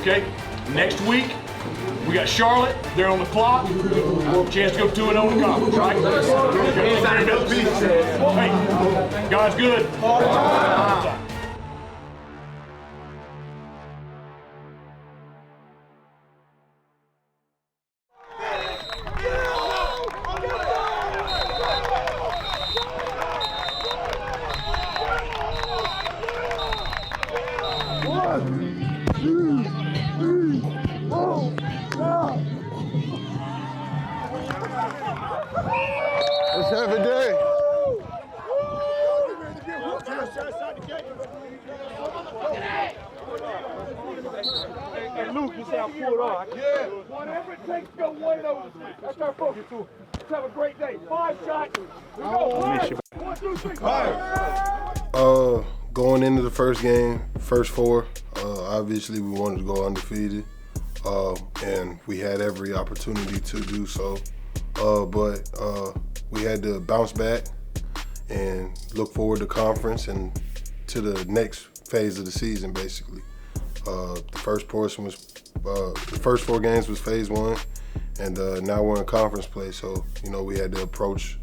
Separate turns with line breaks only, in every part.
okay? Next week, we got Charlotte. They're on the clock. Chance to go 2-0 in the conference, right? Hey, God's good.
Let's have a day.
Hey, Luke, you say I pulled off. Yeah. Whatever it takes to go 1-0. That's our focus. Let's have a great day. 5 shots. We go. 1, 2, 3, 5.
Going into the first game, first 4, obviously we wanted to go undefeated, and we had every opportunity to do so. But we had to bounce back and look forward to conference and to the next phase of the season, basically. The first portion was, the first 4 games was phase 1, and now we're in conference play. So, you know, we had to approach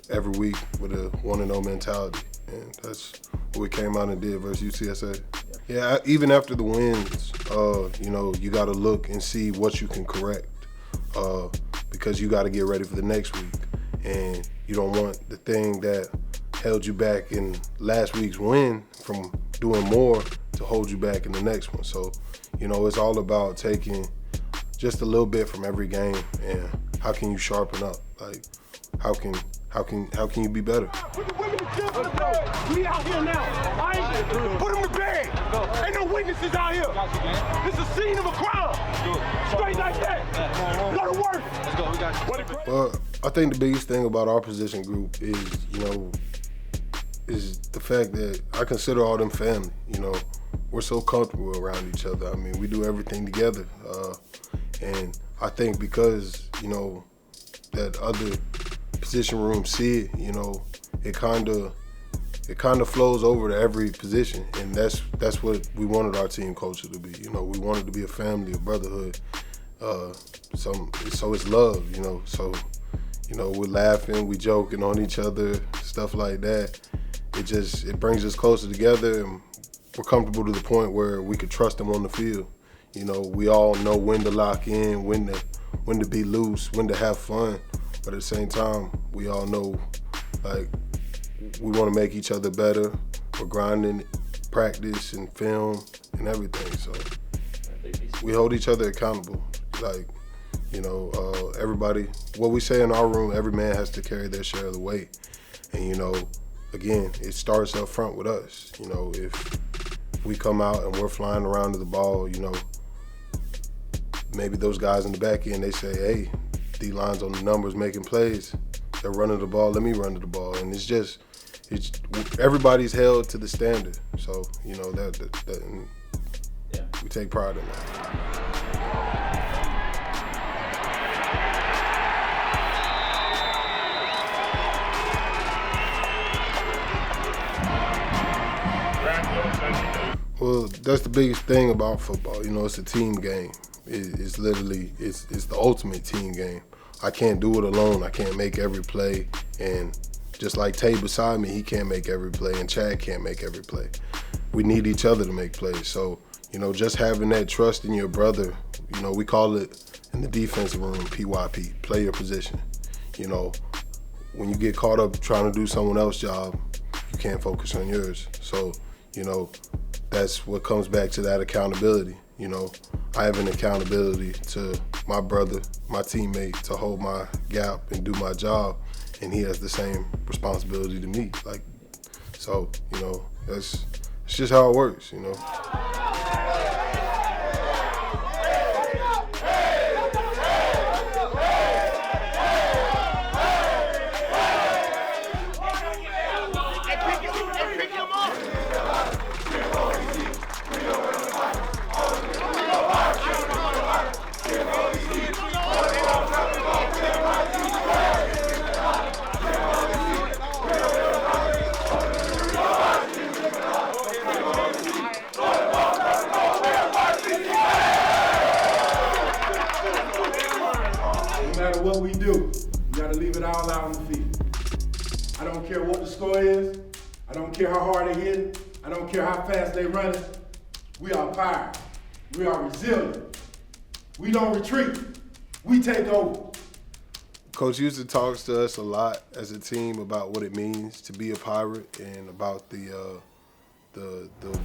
every week with a 1-0 mentality, and that's what we came out and did versus UTSA. Yeah, even after the wins, you know, you got to look and see what you can correct, because you got to get ready for the next week, and you don't want the thing that held you back in last week's win from doing more to hold you back in the next one. So, you know, it's all about taking just a little bit from every game and how can you sharpen up? Like, how can you be better?
We out here now. Put him to bed. Ain't no witnesses out here. This is a scene of a crime. Straight like that. Go to work. Let's go. We got you.
Well, I think the biggest thing about our position group is, you know, is the fact that I consider all them family. You know, we're so comfortable around each other. I mean, we do everything together. And I think because, you know, that other position rooms see it, you know, it kind of flows over to every position, and that's what we wanted our team culture to be. You know, we wanted to be a family, a brotherhood. So it's love, you know. So, you know, we're laughing, we joking on each other, stuff like that. It brings us closer together, and we're comfortable to the point where we could trust them on the field. You know, we all know when to lock in, when to be loose, when to have fun. But at the same time, we all know, like, we want to make each other better. We're grinding practice and film and everything. So we hold each other accountable. Like, you know, everybody, what we say in our room, every man has to carry their share of the weight. And, you know, again, it starts up front with us. You know, if we come out and we're flying around to the ball, you know, maybe those guys in the back end, they say, hey, D-line's on the numbers making plays. They're running the ball, let me run to the ball. And it's everybody's held to the standard. So, you know, we take pride in that. Well, that's the biggest thing about football. You know, it's a team game. It's literally, it's the ultimate team game. I can't do it alone. I can't make every play. And just like Tay beside me, he can't make every play, and Chad can't make every play. We need each other to make plays. So, you know, just having that trust in your brother, you know, we call it in the defensive room PYP, play your position. You know, when you get caught up trying to do someone else's job, you can't focus on yours. So, you know, that's what comes back to that accountability. You know, I have an accountability to my brother, my teammate, to hold my gap and do my job, and he has the same responsibility to me. Like, so, you know, it's just how it works, you know.
what we do, we gotta leave it all out on the field. I don't care what the score is. I don't care how hard they hit it. I don't care how fast they run it. We are Pirates. We are resilient. We don't retreat. We take over.
Coach Houston talks to us a lot as a team about what it means to be a Pirate and about the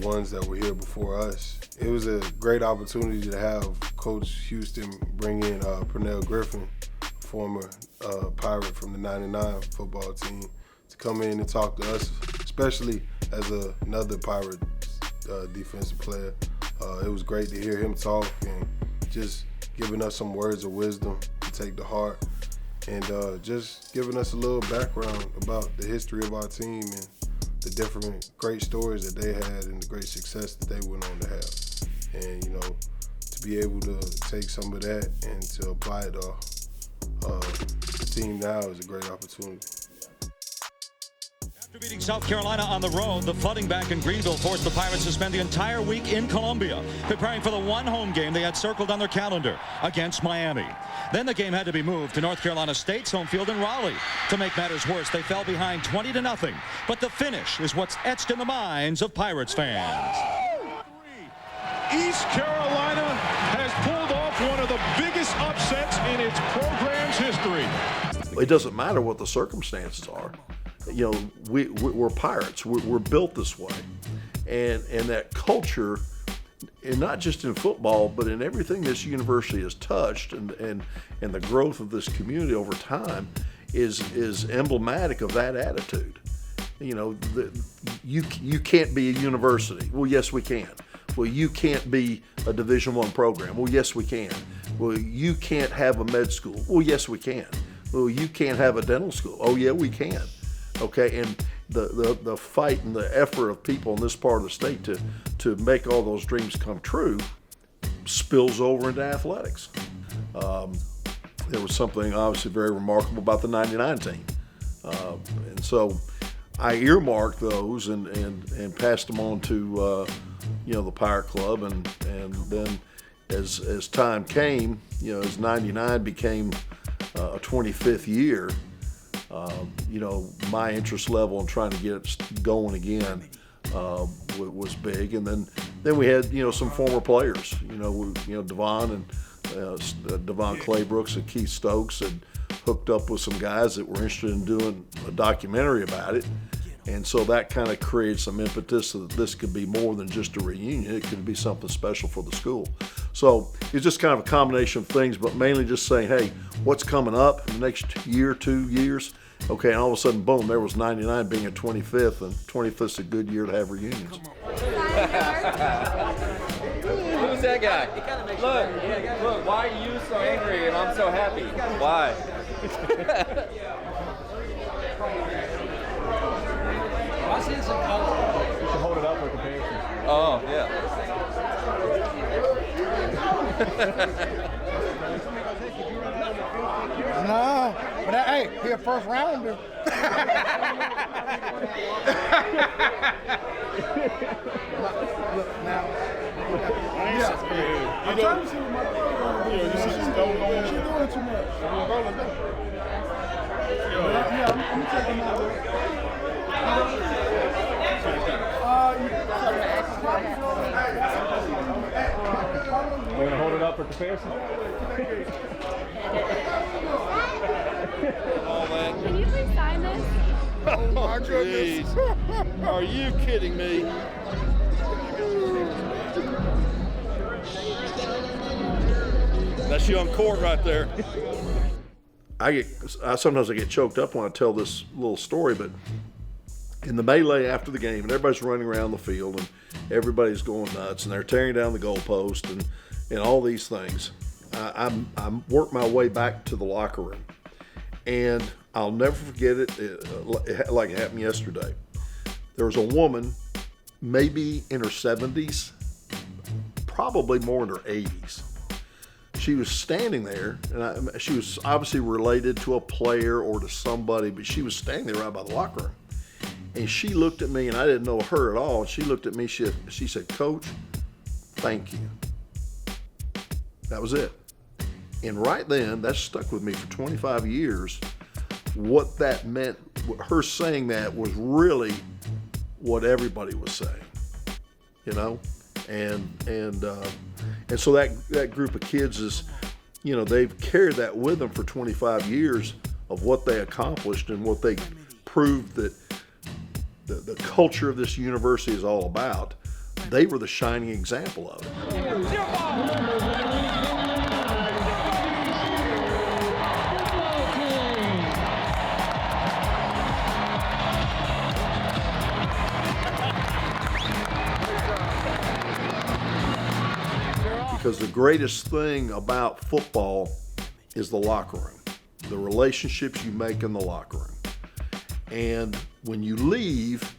ones that were here before us. It was a great opportunity to have Coach Houston bring in Pernell Griffin, former Pirate from the '99 football team, to come in and talk to us, especially as another Pirate defensive player. It was great to hear him talk and just giving us some words of wisdom to take to heart, and just giving us a little background about the history of our team and the different great stories that they had and the great success that they went on to have. And, you know, to be able to take some of that and to apply it to the team now is a great opportunity.
After beating South Carolina on the road, the flooding back in Greenville forced the Pirates to spend the entire week in Columbia, preparing for the one home game they had circled on their calendar against Miami. Then the game had to be moved to North Carolina State's home field in Raleigh. To make matters worse, they fell behind 20-0. But the finish is what's etched in the minds of Pirates fans.
East Carolina has pulled off one of the biggest upsets in its program's history.
It doesn't matter what the circumstances are. You know, we're Pirates. We're built this way, and that culture, and not just in football, but in everything this university has touched, and the growth of this community over time is emblematic of that attitude. You know, you can't be a university. Well, yes, we can. Well, you can't be a Division I program. Well, yes, we can. Well, you can't have a med school. Well, yes, we can. Well, you can't have a dental school. Oh, yeah, we can. Okay, and the fight and the effort of people in this part of the state to make all those dreams come true spills over into athletics. There was something obviously very remarkable about the '99 team, and so I earmarked those and passed them on to the Pirate Club, and then as time came, as '99 became a 25th year. My interest level in trying to get it going again was big, and then we had some former players, Devon and Devon Claybrooks and Keith Stokes had hooked up with some guys that were interested in doing a documentary about it, and so that kind of created some impetus so that this could be more than just a reunion. It could be something special for the school. So it's just kind of a combination of things, but mainly just saying, hey, what's coming up in the next year, 2 years? Okay, and all of a sudden, boom, there was 99 being a 25th, and 25th's a good year to have reunions.
Who's that guy? Look, why are you so angry and I'm so happy? Why? I see some color.
You should hold it up for comparison.
Oh, yeah.
No, but hey, he a first rounder. Look now. I'm trying to see what my brother gonna do. She's doing too much. Yeah, I'm gonna take him out.
We're gonna hold it up for comparison.
Can you please sign this?
Oh my goodness. Are you kidding me? That's you on court right there. I sometimes get choked up when I tell this little story, but in the melee after the game, and everybody's running around the field, and everybody's going nuts, and they're tearing down the goalpost, and all these things. I worked my way back to the locker room, and I'll never forget it like it happened yesterday. There was a woman, maybe in her 70s, probably more in her 80s. She was standing there, and she was obviously related to a player or to somebody, but she was standing there right by the locker room. And she looked at me, and I didn't know her at all. And she looked at me, she said, "Coach, thank you." That was it. And right then, that stuck with me for 25 years. What that meant, her saying that was really what everybody was saying, you know? And so that group of kids is, you know, they've carried that with them for 25 years of what they accomplished and what they proved that the culture of this university is all about. They were the shining example of it. Because the greatest thing about football is the locker room, the relationships you make in the locker room. And when you leave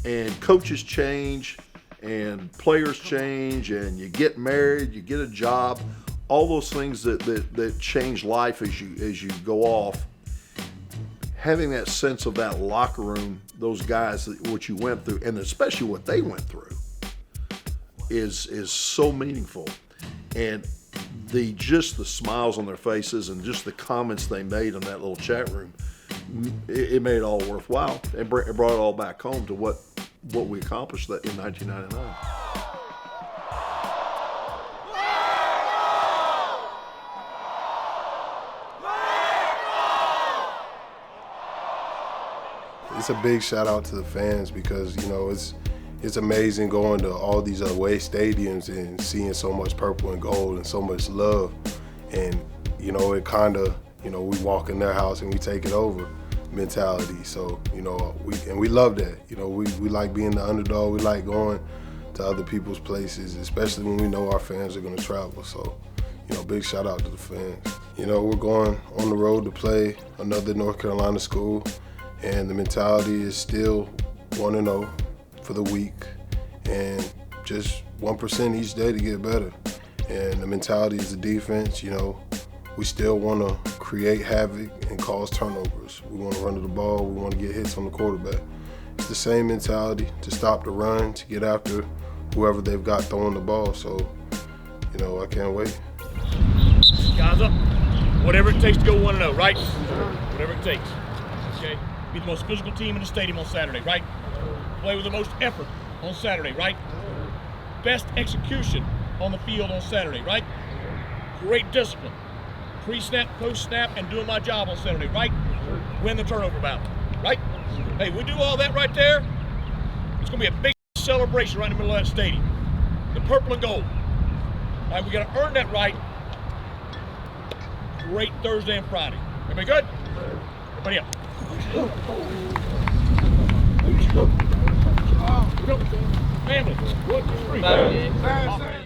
and coaches change and players change and you get married, you get a job, all those things that change life as you go off, having that sense of that locker room, those guys, what you went through, and especially what they went through, is so meaningful. And the smiles on their faces and just the comments they made in that little chat room, it made it all worthwhile and brought it all back home to what we accomplished in 1999.
It's a big shout out to the fans because, you know, it's amazing going to all these away stadiums and seeing so much purple and gold and so much love. And, you know, it kind of, you know, we walk in their house and we take it over mentality. So, you know, we love that. You know, we like being the underdog. We like going to other people's places, especially when we know our fans are going to travel. So, you know, big shout out to the fans. You know, we're going on the road to play another North Carolina school, and the mentality is still 1-0 for the week and just 1% each day to get better. And the mentality is the defense. You know, we still want to create havoc and cause turnovers. We want to run to the ball. We want to get hits on the quarterback. It's the same mentality to stop the run, to get after whoever they've got throwing the ball. So, you know, I can't wait.
Guys up. Whatever it takes to go 1-0, right? Whatever it takes. Okay? Be the most physical team in the stadium on Saturday, right? Play with the most effort on Saturday, right? Best execution on the field on Saturday, right? Great discipline. Pre-snap, post-snap, and doing my job on Saturday, right? Win the turnover battle, right? Hey, we do all that right there, it's going to be a big celebration right in the middle of that stadium. The purple and gold. All right, we got to earn that right. Great Thursday and Friday. Everybody good? Everybody up. Family. 1, 2, 3.